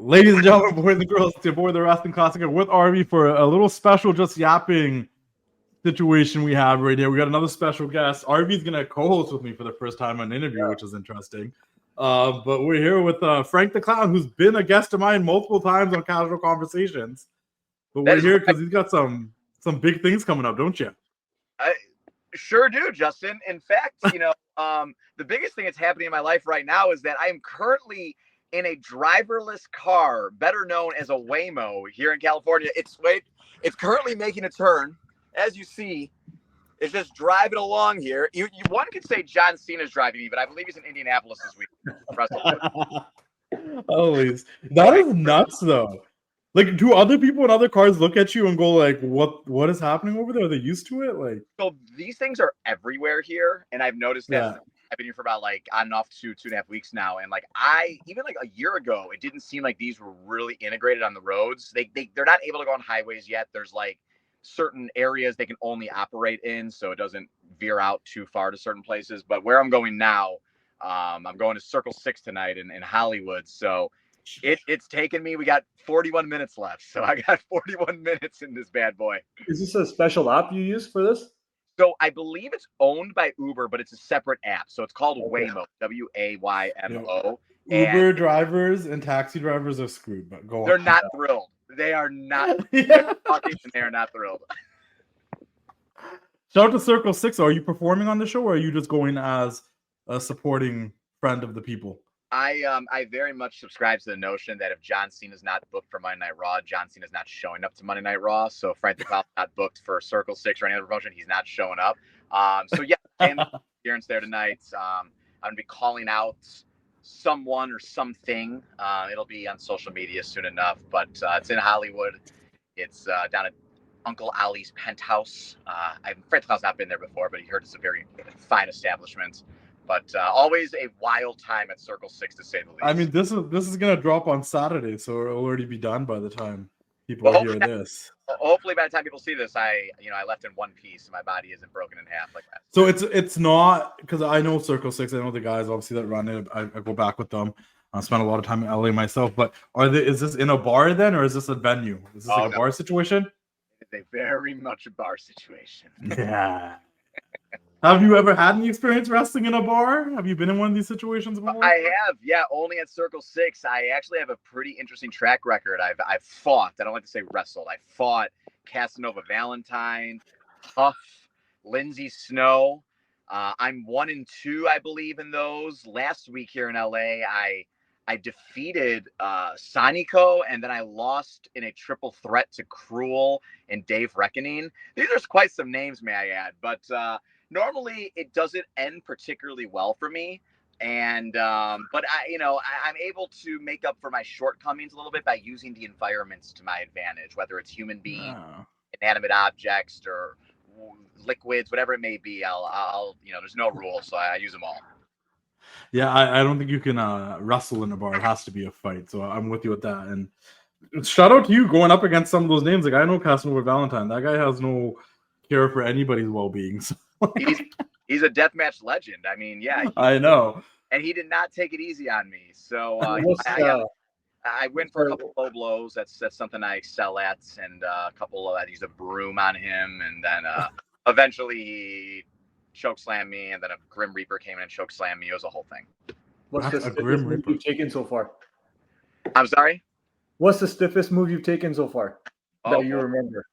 Ladies and gentlemen, boys and girls, it's your boy, the Wrestling Classic, with Arvy for a little special just yapping situation we have right here. We got another special guest. Arvy's going to co-host with me for the first time on an interview, which is interesting. But we're here with Frank the Clown, who's been a guest of mine multiple times on Casual Conversations. But we're here because he's got some big things coming up, don't you? I sure do, Justin. In fact, the biggest thing that's happening in my life right now is that I am currently in a driverless car, better known as a Waymo, here in California. It's currently making a turn. As you see, it's just driving along here. One could say John Cena's driving me, but I believe he's in Indianapolis this week. Holy, that is nuts, though. Like, do other people in other cars look at you and go, like, what is happening over there? Are they used to it? Like, so these things are everywhere here, and I've noticed that. I've been here for about on and off 2.5 weeks now, and even a year ago, it didn't seem like these were really integrated on the roads. They're not able to go on highways yet. There's certain areas they can only operate in, so it doesn't veer out too far to certain places. But where I'm going now, I'm going to Circle 6 tonight in Hollywood. So it's taken me. We got 41 minutes left, so I got 41 minutes in this bad boy. Is this a special app you use for this? So I believe it's owned by Uber, but it's a separate app. So it's called Waymo, Waymo. Uber drivers and taxi drivers are screwed, but they're not thrilled. They are not. They're not thrilled. Shout out to Circle 6. Are you performing on the show, or are you just going as a supporting friend of the people? I very much subscribe to the notion that if John Cena's not booked for Monday Night Raw, John Cena's not showing up to Monday Night Raw. So Frank the Clown's not booked for Circle 6 or any other promotion, he's not showing up. So yeah, appearance there tonight. I'm gonna be calling out someone or something. It'll be on social media soon enough, but it's in Hollywood. It's down at Uncle Ali's penthouse. Frank the Clown's not been there before, but he heard it's a very fine establishment. But always a wild time at Circle 6, to say the least. I mean, this is gonna drop on Saturday, so it'll already be done by the time people hear this. Hopefully, by the time people see this, I left in one piece, and my body isn't broken in half like that. So it's not, because I know Circle 6. I know the guys obviously that run it. I go back with them. I spent a lot of time in LA myself. But is this in a bar then, or is this a venue? Is this a bar situation? It's a very much a bar situation. Yeah. Have you ever had any experience wrestling in a bar? Have you been in one of these situations before? I have, yeah, only at Circle 6. I actually have a pretty interesting track record. I've fought, I don't like to say wrestled, I fought Casanova Valentine, Huff, Lindsay Snow. I'm 1-2, I believe, in those. Last week here in LA, I defeated Sonico, and then I lost in a triple threat to Cruel and Dave Reckoning. These are quite some names, may I add, but normally it doesn't end particularly well for me. And but I'm able to make up for my shortcomings a little bit by using the environments to my advantage, whether it's human beings, inanimate objects, or liquids, whatever it may be. I'll there's no rules, so I use them all. Yeah, I don't think you can wrestle in a bar. It has to be a fight. So I'm with you with that. And shout out to you going up against some of those names. Like, I know Casanova Valentine. That guy has no care for anybody's well-being. So. He's a deathmatch legend. I mean, yeah. I know. And he did not take it easy on me. So I went for a couple low blows. That's something I excel at. And a couple of I used a broom on him. And then eventually he chokeslammed me. And then a Grim Reaper came in and chokeslammed me. It was a whole thing. What's the stiffest move you've taken so far? I'm sorry? What's the stiffest move you've taken so far that you remember?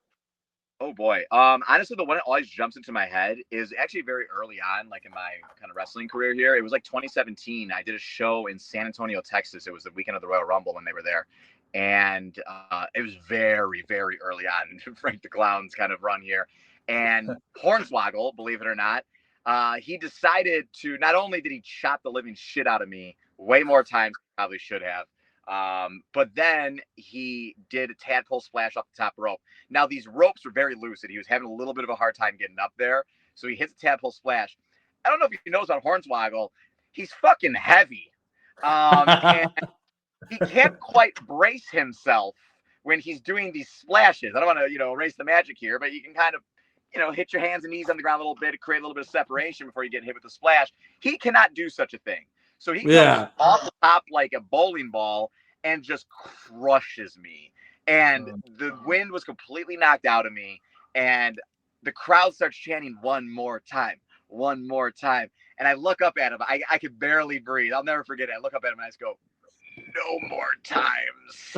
Oh boy. Honestly, the one that always jumps into my head is actually very early on, like in my kind of wrestling career here. It was like 2017. I did a show in San Antonio, Texas. It was the weekend of the Royal Rumble when they were there. And it was very, very early on in Frank the Clown's kind of run here. And Hornswoggle, believe it or not, he decided to, not only did he chop the living shit out of me way more times than he probably should have, but then he did a tadpole splash off the top rope. Now, these ropes were very loose, and he was having a little bit of a hard time getting up there. So he hits a tadpole splash. I don't know if he knows about Hornswoggle. He's fucking heavy. And he can't quite brace himself when he's doing these splashes. I don't want to, erase the magic here, but you can kind of, hit your hands and knees on the ground a little bit to create a little bit of separation before you get hit with the splash. He cannot do such a thing. So he comes off the top like a bowling ball and just crushes me. And the wind was completely knocked out of me. And the crowd starts chanting one more time. And I look up at him. I could barely breathe. I'll never forget it. I look up at him and I just go, no more times.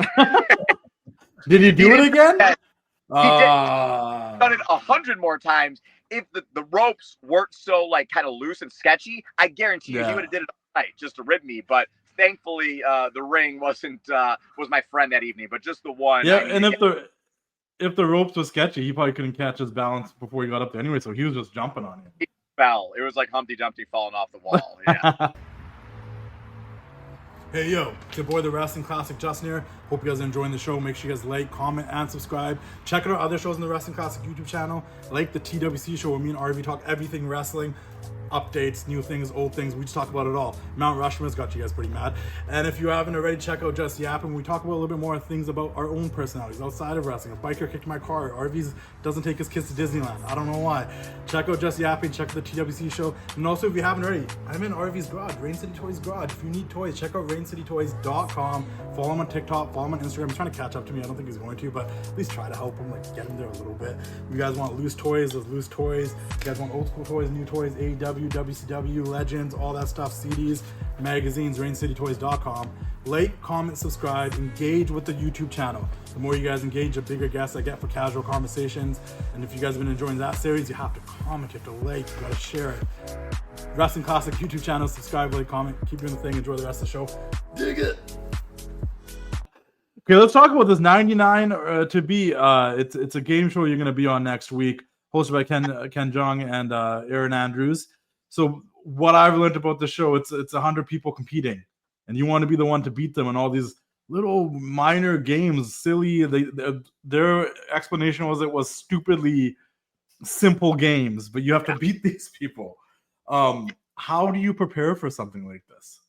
Did he do it again? He did. Done it 100 more times. If the ropes weren't so like kind of loose and sketchy, I guarantee you he would have did it all night just to rib me. But thankfully, the ring was my friend that evening. But just the one. Yeah, and if the ropes were sketchy, he probably couldn't catch his balance before he got up there anyway. So he was just jumping on you. He fell. It was like Humpty Dumpty falling off the wall. Yeah. Hey, yo, it's your boy, the Wrestling Classic, Justin here. Hope you guys are enjoying the show. Make sure you guys like, comment, and subscribe. Check out our other shows on the Wrestling Classic YouTube channel, like the TWC Show, where me and Arvy talk everything wrestling, updates, new things, old things. We just talk about it all. Mount Rushmore's got you guys pretty mad. And if you haven't already, check out Just Yappin. We talk about a little bit more things about our own personalities outside of wrestling. A biker kicked my car. Arvy's doesn't take his kids to Disneyland. I don't know why. Check out Just Yappin. Check out the TWC Show. And also, if you haven't already, I'm in Arvy's garage, Rain City Toys garage. If you need toys, check out raincitytoys.com. Follow him on TikTok. Follow him on Instagram. He's trying to catch up to me. I don't think he's going to, but at least try to help him, like get him there a little bit. If you guys want loose toys, there's loose toys. If you guys want old school toys, new toys, AEW, WCW, Legends, all that stuff, CDs, magazines, raincitytoys.com. Like, comment, subscribe, engage with the YouTube channel. The more you guys engage, the bigger guests I get for casual conversations. And if you guys have been enjoying that series, you have to comment, you have to like, you gotta share it. Wrestling Classic YouTube channel, subscribe, like, comment, keep doing the thing, enjoy the rest of the show. Dig it! Okay, let's talk about this 99 to be. It's a game show you're gonna be on next week, hosted by Ken Jeong and Aaron Andrews. So what I've learned about the show, it's 100 people competing, and you want to be the one to beat them in all these little minor games, silly. Their explanation was it was stupidly simple games, but you have to beat these people. How do you prepare for something like this?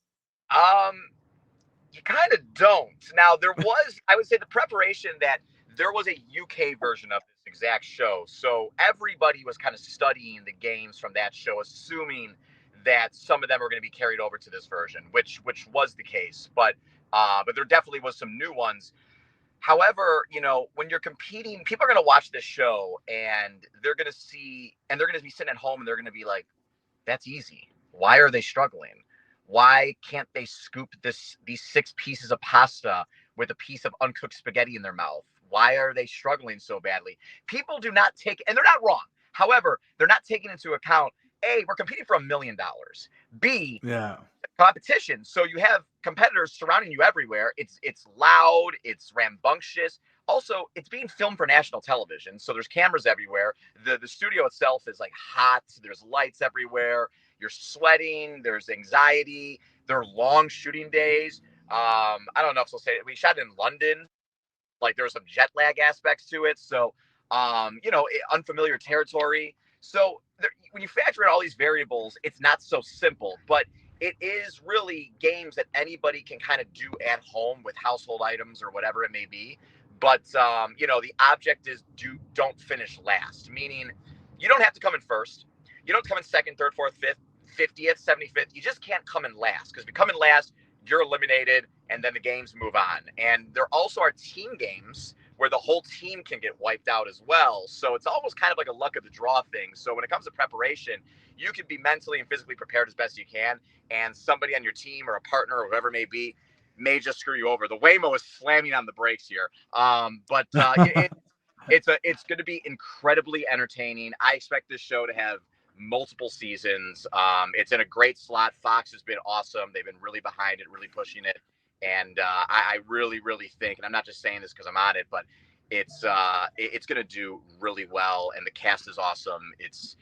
You kind of don't. Now there was, I would say, the preparation that there was a UK version of this exact show, so everybody was kind of studying the games from that show, assuming that some of them are going to be carried over to this version, which was the case. But there definitely was some new ones. However, you know, when you're competing, people are going to watch this show and they're going to see, and they're going to be sitting at home and they're going to be like, "That's easy. Why are they struggling? Why can't they scoop these 6 pieces of pasta with a piece of uncooked spaghetti in their mouth? Why are they struggling so badly?" People do not take, and they're not wrong. However, they're not taking into account, A, we're competing for $1 million. B, competition. So you have competitors surrounding you everywhere. It's loud, it's rambunctious. Also, it's being filmed for national television. So there's cameras everywhere. The studio itself is like hot. There's lights everywhere. You're sweating. There's anxiety. There are long shooting days. I don't know if I'll say it. We shot in London. Like there was some jet lag aspects to it. So, unfamiliar territory. So when you factor in all these variables, it's not so simple, but it is really games that anybody can kind of do at home with household items or whatever it may be. But, the object is don't finish last, meaning you don't have to come in first. You don't come in second, third, fourth, fifth, 50th, 75th. You just can't come in last, because if you come in last, you're eliminated, and then the games move on. And there also are team games where the whole team can get wiped out as well. So it's almost kind of like a luck of the draw thing. So when it comes to preparation, you can be mentally and physically prepared as best you can, and somebody on your team or a partner or whatever it may be may just screw you over. The Waymo is slamming on the brakes here. It's going to be incredibly entertaining. I expect this show to have multiple seasons. It's in a great slot. Fox has been awesome. They've been really behind it, really pushing it. And I really, really think, and I'm not just saying this because I'm on it, but it's going to do really well. And the cast is awesome. It's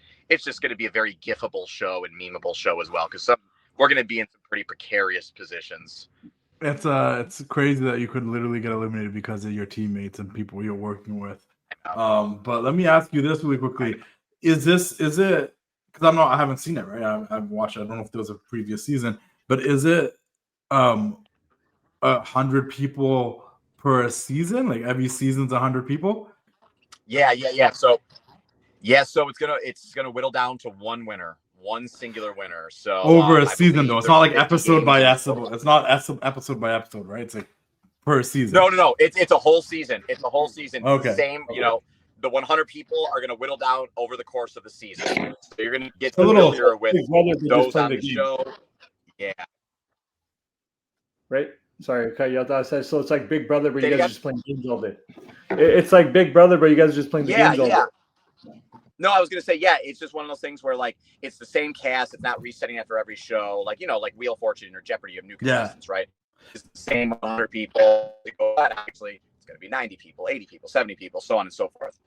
just going to be a very gifable show and memeable show as well, because we're going to be in some pretty precarious positions. It's crazy that you could literally get eliminated because of your teammates and people you're working with. But let me ask you this really quickly: is it? Because I haven't seen it, right? I've watched it. I don't know if there was a previous season, but is it 100 people per season? Like every season's 100 people? Yeah. So it's gonna whittle down to one winner. One singular winner. So over a season, though, it's not like episode by episode. It's not episode by episode, right? It's like per season? No. It's a whole season. It's a whole season. Okay. Same, the 100 people are going to whittle down over the course of the season. So you're going to get A little familiar with those on the game. show. Yeah. Right? Sorry, cut you off. So it's like Big Brother, but you Say guys again? are just playing games all day. It's like Big Brother, but you guys are just playing the games all day. No, I was gonna say, it's just one of those things where like it's the same cast, it's not resetting after every show, like like Wheel of Fortune or Jeopardy, you have new contestants, right? It's the same 100 people. But actually, it's gonna be 90 people, 80 people, 70 people, so on and so forth.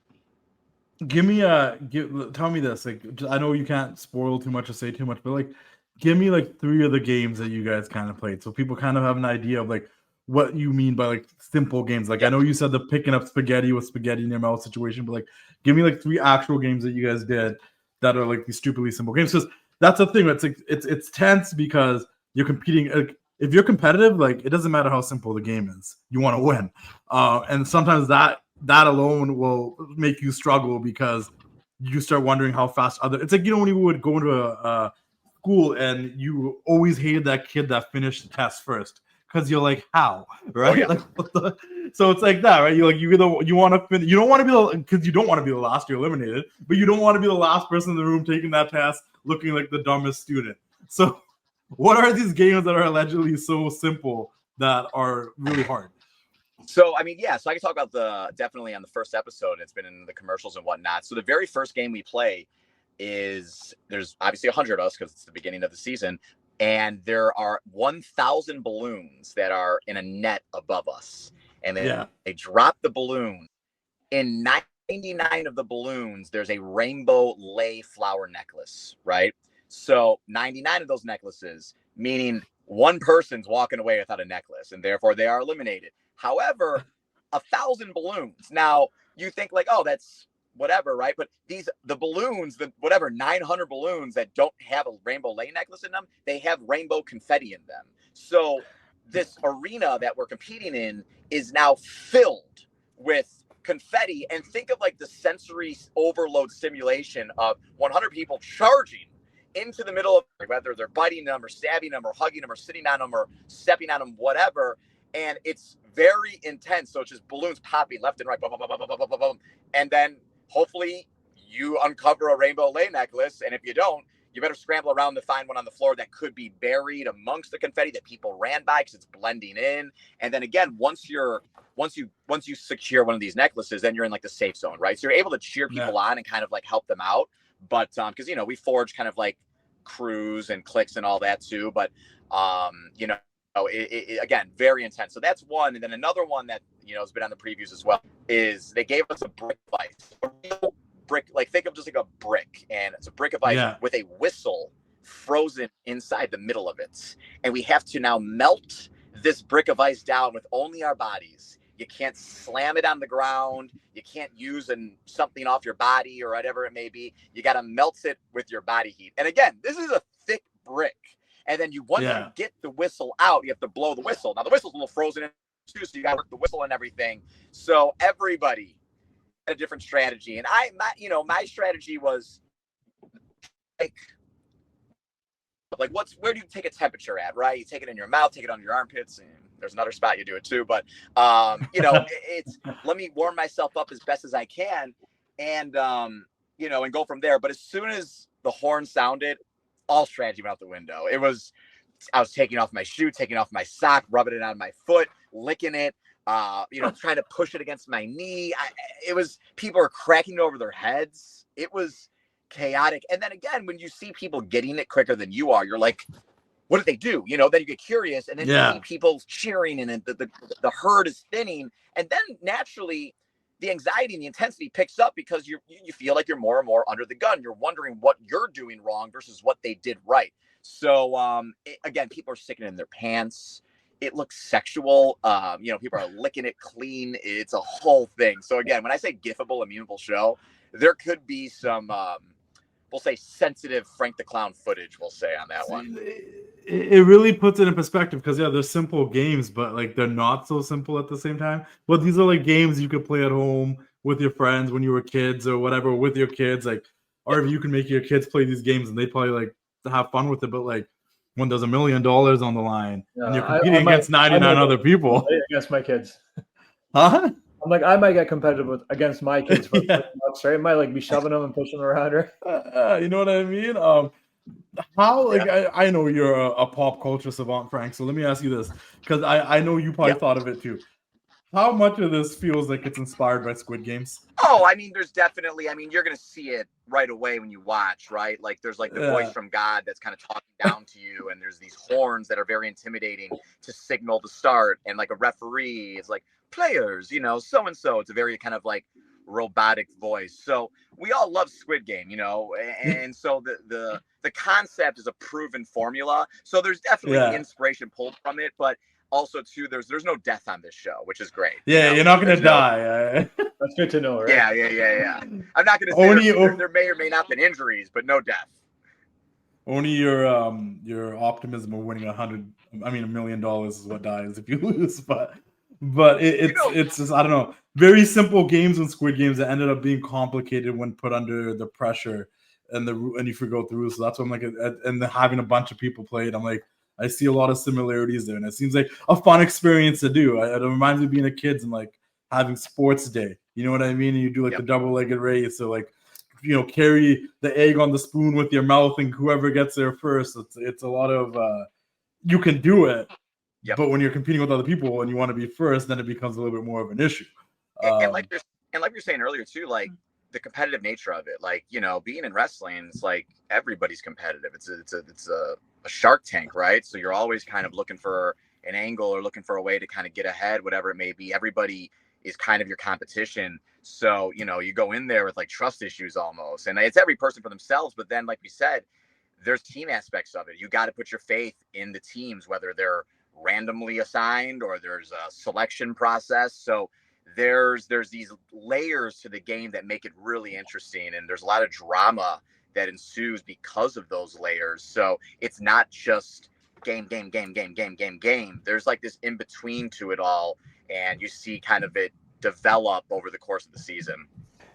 Tell me this. Like, I know you can't spoil too much or say too much, but like, give me like 3 of the games that you guys kind of played, so people kind of have an idea of like what you mean by like simple games. Like, I know you said the picking up spaghetti with spaghetti in your mouth situation, but like, give me like 3 actual games that you guys did that are like these stupidly simple games. Because that's the thing. It's like it's tense because you're competing. Like, if you're competitive, like it doesn't matter how simple the game is, you want to win. And sometimes that alone will make you struggle because you start wondering how fast it's like, when you would go into a school and you always hated that kid that finished the test first because you're like, how, right? Oh, yeah. So it's like that, right? You want to finish, you don't want to be because you don't want to be the last, you're eliminated, but you don't want to be the last person in the room taking that test looking like the dumbest student. So what are these games that are allegedly so simple that are really hard? So, I mean, so I can talk about definitely on the first episode, it's been in the commercials and whatnot. So the very first game we play there's obviously 100 of us because it's the beginning of the season. And there are 1,000 balloons that are in a net above us. And they drop the balloon. In 99 of the balloons, there's a rainbow lay flower necklace, right? So 99 of those necklaces, meaning one person's walking away without a necklace, and therefore they are eliminated. However, 1,000 balloons. Now, you think like, oh, that's whatever, right? But the balloons, 900 balloons that don't have a rainbow lay necklace in them, they have rainbow confetti in them. So this arena that we're competing in is now filled with confetti. And think of like the sensory overload simulation of 100 people charging into the middle of, whether they're biting them or stabbing them or hugging them or sitting on them or stepping on them, whatever. And it's very intense. So it's just balloons popping left and right. Boom, boom, boom, boom, boom, boom, boom. And then hopefully you uncover a rainbow lay necklace. And if you don't, you better scramble around to find one on the floor that could be buried amongst the confetti that people ran by because it's blending in. And then again, once you secure one of these necklaces, then you're in like the safe zone, right? So you're able to cheer people on and kind of like help them out. But because we forge kind of like crews and cliques and all that too. But again, very intense. So that's one. And then another one that has been on the previews as well is they gave us a brick of ice. A real brick, like think of just like a brick, and it's a brick of ice with a whistle frozen inside the middle of it. And we have to now melt this brick of ice down with only our bodies. You can't slam it on the ground. You can't use something off your body or whatever it may be. You got to melt it with your body heat. And again, this is a thick brick. And then once you get the whistle out, you have to blow the whistle. Now the whistle's a little frozen in too, so you got to work the whistle and everything. So everybody had a different strategy. And my strategy was like where do you take a temperature at, right? You take it in your mouth, take it on your armpits, and there's another spot you do it too. But it's let me warm myself up as best as I can, and and go from there. But as soon as the horn sounded, all strategy went out the window. I was taking off my shoe, taking off my sock, rubbing it on my foot, licking it, trying to push it against my knee. People are cracking it over their heads. It was chaotic. And then again, when you see people getting it quicker than you are, you're like, what did they do? Then you get curious, and then you see people cheering, and the herd is thinning. And then naturally, the anxiety and the intensity picks up because you feel like you're more and more under the gun. You're wondering what you're doing wrong versus what they did right. So again, people are sticking it in their pants. It looks sexual. People are licking it clean. It's a whole thing. So again, when I say gifable, immutable show, there could be some, we'll say sensitive Frank the Clown footage, we'll say on that one. It really puts it in perspective because they're simple games, but like they're not so simple at the same time. But these are like games you could play at home with your friends when you were kids or whatever with your kids. Like, or if you can make your kids play these games and they probably like to have fun with it. But like, when there's $1 million on the line and you're I competing might- against 99 other people. against my kids. Huh? I'm like, I might get competitive against my kids for Yeah. $50, right? I might like be shoving them and pushing them around her. You know what I mean? How, like, I know you're a pop culture savant, Frank, so let me ask you this, because I know you probably thought of it too. How much of this feels like it's inspired by Squid Games? Oh, I mean, there's definitely, I mean, you're going to see it right away when you watch, right? Like, there's like the voice from God that's kind of talking down to you, and there's these horns that are very intimidating to signal the start, and like a referee is like, players, you know, so and so. It's a very kind of like robotic voice. So we all love Squid Game, you know, and so the concept is a proven formula. So there's definitely inspiration pulled from it, but also too, there's no death on this show, which is great. Yeah, you're not gonna die. That's good to know, right? Yeah. I'm not gonna say there may or may not been injuries, but no death. Only your optimism of winning $1 million is what dies if you lose. But it's just, I don't know, very simple games in Squid Games that ended up being complicated when put under the pressure and you forgo the rules. So that's what I'm like, and having a bunch of people play it, I'm like, I see a lot of similarities there, and it seems like a fun experience to do. It reminds me of being a kid and like having sports day. You know what I mean? And you do like the double-legged race, so like, you know, carry the egg on the spoon with your mouth, and whoever gets there first. It's a lot of you can do it, but when you're competing with other people and you want to be first, then it becomes a little bit more of an issue. And like you're saying earlier too, like the competitive nature of it, like, you know, being in wrestling, it's like everybody's competitive. It's a Shark Tank, right? So you're always kind of looking for an angle or looking for a way to kind of get ahead, whatever it may be. Everybody is kind of your competition. So, you know, you go in there with like trust issues almost, and it's every person for themselves. But then, like we said, there's team aspects of it. You got to put your faith in the teams, whether they're randomly assigned or there's a selection process. So there's these layers to the game that make it really interesting, and there's a lot of drama that ensues because of those layers. So it's not just game. There's like this in between to it all, and you see kind of it develop over the course of the season.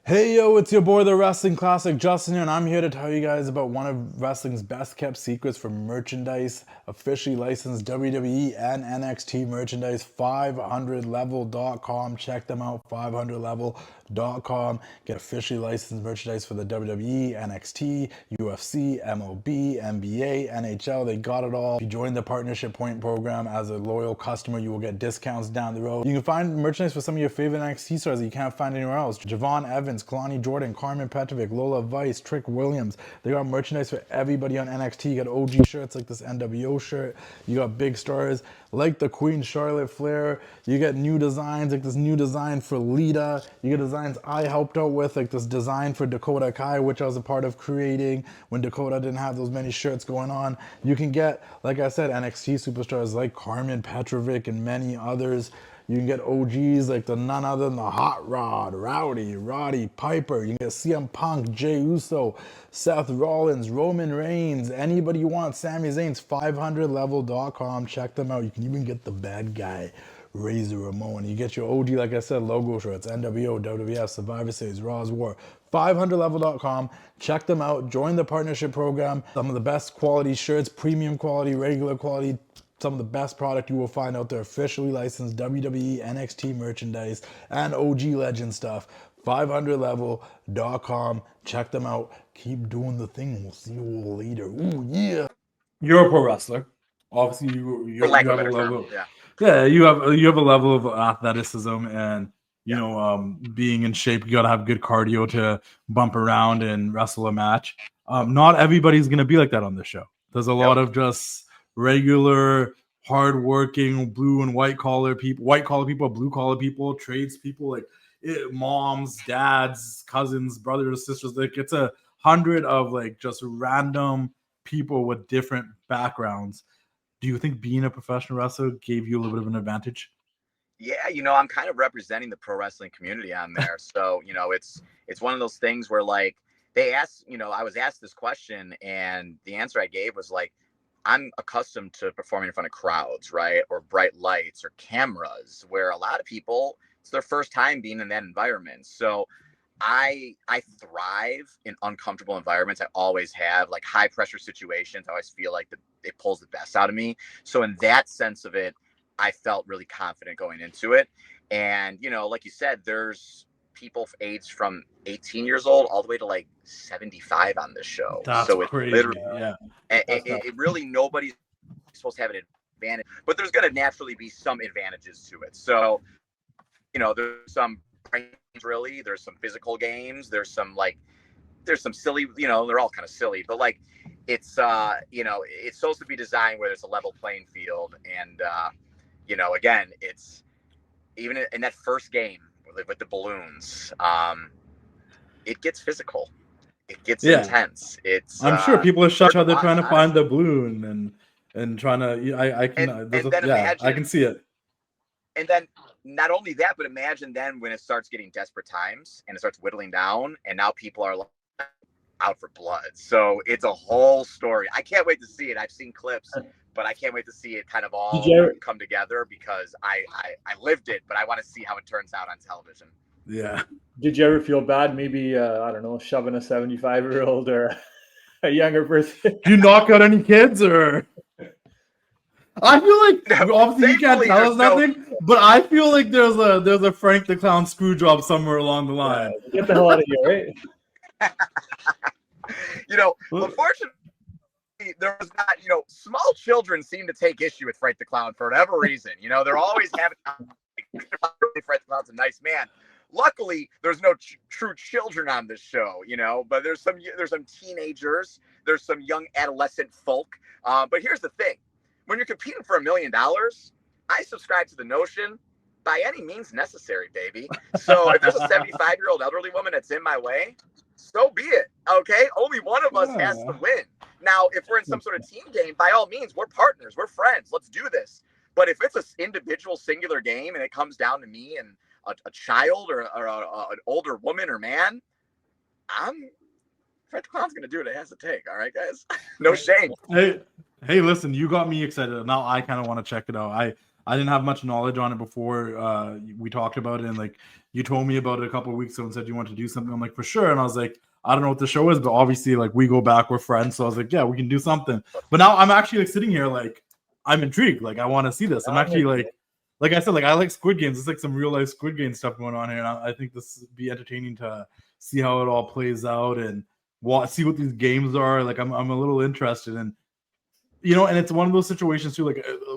Hey yo, it's your boy, the Wrestling Classic, Justin here, and I'm here to tell you guys about one of wrestling's best kept secrets for merchandise, officially licensed WWE and NXT merchandise, 500level.com. Check them out, 500level.com. Get officially licensed merchandise for the WWE, NXT, UFC, MLB, NBA, NHL. They got it all. If you join the Partnership Point program as a loyal customer, you will get discounts down the road. You can find merchandise for some of your favorite NXT stars that you can't find anywhere else. Javon Evans, Kalani Jordan, Carmen Petrovic, Lola Vice, Trick Williams. They got merchandise for everybody on NXT. You got OG shirts like this NWO shirt. You got big stars like the Queen Charlotte Flair. You get new designs like this new design for Lita. You get designs I helped out with, like this design for Dakota Kai, which I was a part of creating when Dakota didn't have those many shirts going on. You can get, like I said, NXT superstars like Carmen Petrovic and many others. You can get OGs like the none other than the Hot Rod, Rowdy, Roddy Piper. You can get CM Punk, Jey Uso, Seth Rollins, Roman Reigns, anybody you want. Sami Zayn's 500level.com. Check them out. You can even get the bad guy, Razor Ramon. You get your OG, like I said, logo shirts, NWO, WWF, Survivor Series, Raw's War. 500level.com. Check them out. Join the partnership program. Some of the best quality shirts, premium quality, regular quality. Some of the best product you will find out there, officially licensed WWE, NXT merchandise, and OG Legend stuff. 500level.com. Check them out. Keep doing the thing. We'll see you all later. Ooh, yeah. You're a pro wrestler. Obviously, you have a level. You have a level of athleticism, and you know, being in shape. You got to have good cardio to bump around and wrestle a match. Not everybody's gonna be like that on this show. There's a lot of just regular, hardworking, blue and white collar people, blue collar people, trades people, like moms, dads, cousins, brothers, sisters. Like it's 100 of like just random people with different backgrounds. Do you think being a professional wrestler gave you a little bit of an advantage? Yeah, you know, I'm kind of representing the pro wrestling community on there. So, you know, it's one of those things where like they asked, you know, I was asked this question and the answer I gave was like, I'm accustomed to performing in front of crowds, right? Or bright lights or cameras, where a lot of people, it's their first time being in that environment. So I thrive in uncomfortable environments. I always have, like high pressure situations. I always feel like it pulls the best out of me. So in that sense of it, I felt really confident going into it. And, you know, like you said, there's people aged from 18 years old all the way to like 75 on this show. That's so it's crazy. literally, Yeah. It really, nobody's supposed to have an advantage, but there's going to naturally be some advantages to it. So, you know, there's some really, there's some physical games, there's some silly, you know, they're all kind of silly, but like it's you know, it's supposed to be designed where there's a level playing field. And you know, again, it's even in that first game with the balloons, it gets physical, it gets intense. It's I'm sure people are shocked how they're trying to honestly find the balloon and trying to I can I can see it. And then not only that, but imagine then when it starts getting desperate times and it starts whittling down, and now people are out for blood. So it's a whole story. I can't wait to see it. I've seen clips, but I can't wait to see it kind of all come together, because I lived it, but I want to see how it turns out on television. Yeah. Did you ever feel bad, maybe, I don't know, shoving a 75-year-old or a younger person? Do you knock out any kids or? I feel like obviously you can't tell us nothing, but I feel like there's a Frank the Clown screw job somewhere along the line. Get the hell out of here, right? You know, unfortunately, there was not, you know, small children seem to take issue with Frank the Clown for whatever reason. You know, they're always having Frank the Clown's a nice man. Luckily, there's no true children on this show, you know, but there's some teenagers, there's some young adolescent folk. But here's the thing. When you're competing for $1 million, I subscribe to the notion, by any means necessary, baby. So if there's a 75-year-old elderly woman that's in my way, so be it. Okay, only one of us has to win. Now, if we're in some sort of team game, by all means, we're partners, we're friends. Let's do this. But if it's an individual, singular game, and it comes down to me and a child or an older woman or man, Fred the Clown's gonna do what it has to take. All right, guys, no shame. Hey, listen, you got me excited. Now I kind of want to check it out. I didn't have much knowledge on it before we talked about it, and like you told me about it a couple of weeks ago and said you want to do something. I'm like, for sure. And I was like, I don't know what the show is, but obviously like we go back, we're friends. So I was like, yeah, we can do something. But now I'm actually like sitting here like I'm intrigued. Like I want to see this. I'm actually like I said, like I like Squid Games. It's like some real life Squid Game stuff going on here. And I think this would be entertaining to see how it all plays out and see what these games are. Like I'm a little interested in. You know, and it's one of those situations too,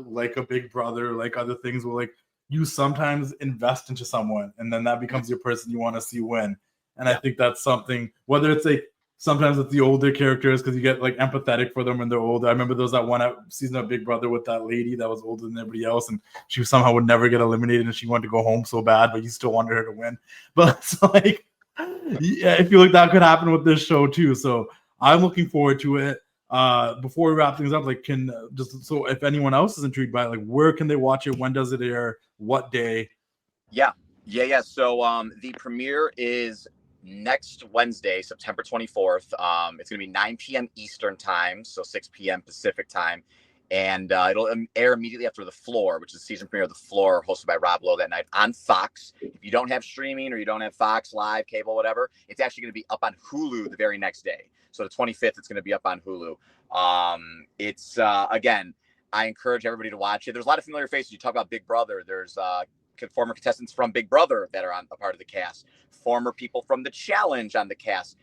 like a Big Brother, like other things where like you sometimes invest into someone and then that becomes your person you want to see win. And I think that's something, whether it's like sometimes it's the older characters because you get like empathetic for them when they're older. I remember there was that one season of Big Brother with that lady that was older than everybody else, and she somehow would never get eliminated and she wanted to go home so bad, but you still wanted her to win. But it's like, yeah, I feel like that could happen with this show too. So I'm looking forward to it. Before we wrap things up, like so if anyone else is intrigued by it, like where can they watch it? When does it air? What day? Yeah. So the premiere is next Wednesday, September 24th. It's gonna be 9 p.m. Eastern time, so 6 p.m. Pacific time. And it'll air immediately after The Floor, which is the season premiere of The Floor, hosted by Rob Lowe that night on Fox. If you don't have streaming or you don't have Fox Live, cable, whatever, it's actually going to be up on Hulu the very next day. So the 25th, it's going to be up on Hulu. It's, again, I encourage everybody to watch it. There's a lot of familiar faces. You talk about Big Brother. There's former contestants from Big Brother that are on a part of the cast. Former people from The Challenge on the cast.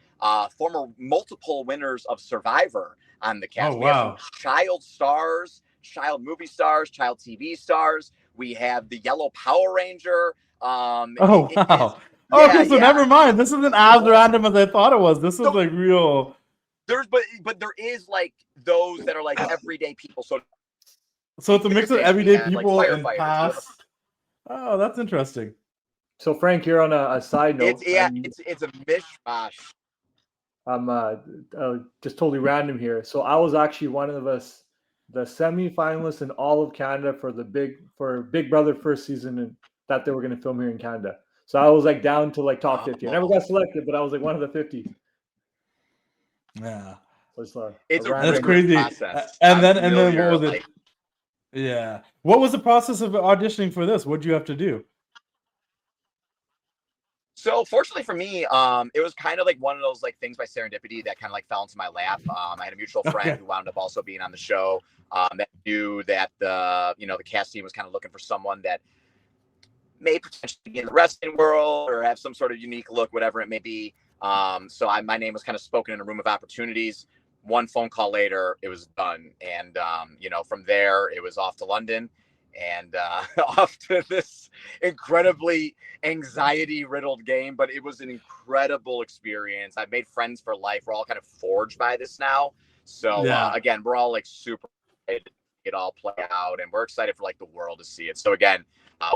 Former multiple winners of Survivor on the cast. Oh, wow. We have some child stars, child movie stars, child TV stars. We have the Yellow Power Ranger. Wow. Okay, so never mind. This isn't as random as I thought it was. This is like real. But there is like those that are like everyday people. So it's a mix of everyday people like and past. Oh, that's interesting. So Frank, here on a side note, it's a mishmash. I'm just totally random here. So I was actually one of the semi-finalists in all of Canada for Big Brother first season that they were going to film here in Canada. So I was like down to like top 50. I never got selected, but I was like one of the 50. Yeah, so that's crazy. And then what was it? Yeah, what was the process of auditioning for this? What did you have to do? So fortunately for me, it was kind of like one of those like things by serendipity that kind of like fell into my lap. I had a mutual friend who wound up also being on the show that knew that the cast team was kind of looking for someone that may potentially be in the wrestling world or have some sort of unique look, whatever it may be. So my name was kind of spoken in a room of opportunities. One phone call later, it was done. And, from there, it was off to London and off to this incredibly anxiety-riddled game. But it was an incredible experience. I've made friends for life. We're all kind of forged by this now. So, again, we're all like super excited to see it all play out. And we're excited for like the world to see it. So, again,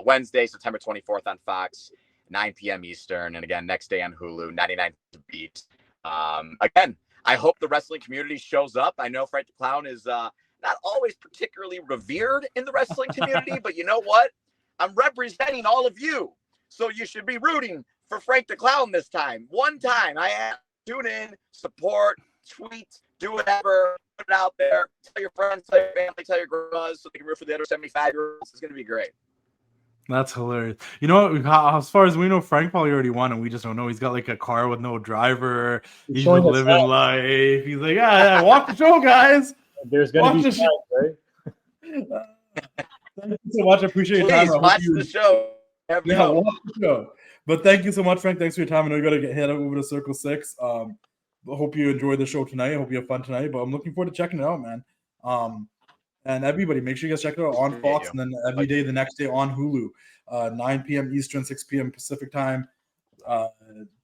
Wednesday, September 24th on Fox, 9 p.m. Eastern. And again, next day on Hulu, 99 to beat. Again, I hope the wrestling community shows up. I know Frank the Clown is not always particularly revered in the wrestling community, but you know what? I'm representing all of you. So you should be rooting for Frank the Clown this time. One time. I have tune in, support, tweet, do whatever, put it out there. Tell your friends, tell your family, tell your grandmas so they can root for the other 75-year-olds. It's going to be great. That's hilarious. You know what? As far as we know, Frank probably already won, and we just don't know. He's got like a car with no driver. He's just living life. He's like, yeah, walk the show, guys. There's going to be fans, right? Thank you so much. I appreciate your time. Watch the show. Watch the show. But thank you so much, Frank. Thanks for your time. I know you got to head over to Circle 6. I hope you enjoy the show tonight. I hope you have fun tonight. But I'm looking forward to checking it out, man. And everybody, make sure you guys check it out on Fox and then every day the next day on Hulu, 9 p.m. Eastern, 6 p.m. Pacific time.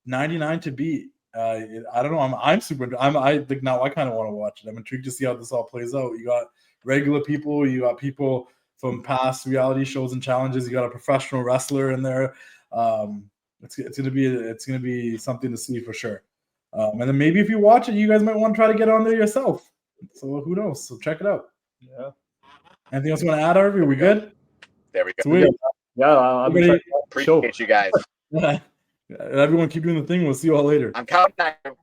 99 to beat. I don't know. I'm super. I think now I kind of want to watch it. I'm intrigued to see how this all plays out. You got regular people. You got people from past reality shows and challenges. You got a professional wrestler in there. It's gonna be something to see for sure. And then maybe if you watch it, you guys might want to try to get on there yourself. So who knows? So check it out. Yeah. Anything else you want to add, Arvy? Are we good? There we go. Sweet. Yeah, appreciate you guys. Everyone keep doing the thing. We'll see you all later. I'm counting on you.